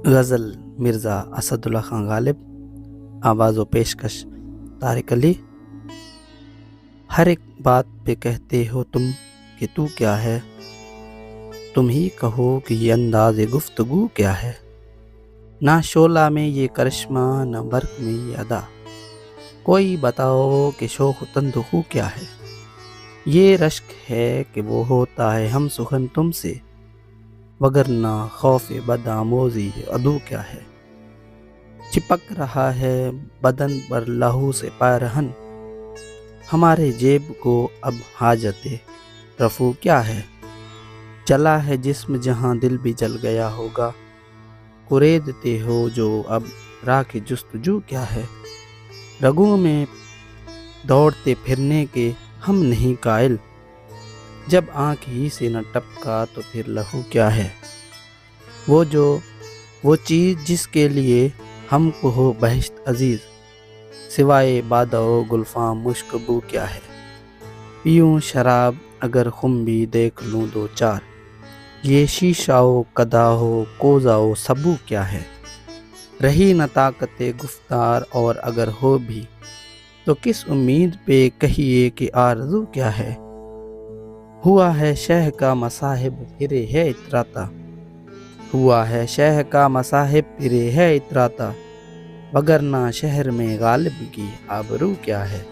غزل مرزا اسد اللہ خان غالب، آواز و پیشکش طارق علی۔ ہر ایک بات پہ کہتے ہو تم کہ تو کیا ہے، تم ہی کہو کہ یہ انداز گفتگو کیا ہے۔ نہ شعلہ میں یہ کرشمہ، نہ برق میں یہ ادا، کوئی بتاؤ کہ شوق و تندخو کیا ہے۔ یہ رشک ہے کہ وہ ہوتا ہے ہم سخن تم سے، وگرنہ خوف بد آموزی عدو کیا ہے۔ چپک رہا ہے بدن پر لہو سے پیرہن، ہمارے جیب کو اب حاجت رفو کیا ہے۔ جلا ہے جسم جہاں دل بھی جل گیا ہوگا، کریدتے ہو جو اب راہ جستجو کیا ہے۔ رگوں میں دوڑتے پھرنے کے ہم نہیں قائل، جب آنکھ ہی سے نہ ٹپکا تو پھر لہو کیا ہے۔ وہ چیز جس کے لیے ہم کو ہو بہشت عزیز، سوائے بادہ و گلفاں مشک بو کیا ہے۔ پیوں شراب اگر خم بھی دیکھ لوں دو چار، یہ شیشہ و قدح و کوزہ و سبو کیا ہے۔ رہی نہ طاقت گفتار اور اگر ہو بھی، تو کس امید پہ کہیے کہ آرزو کیا ہے۔ ہوا ہے شہ کا مصاحب پھرے ہے اتراتا، ہوا ہے شہ کا مصاحب پھرے ہے اتراتا، وگرنہ شہر میں غالب کی آبرو کیا ہے۔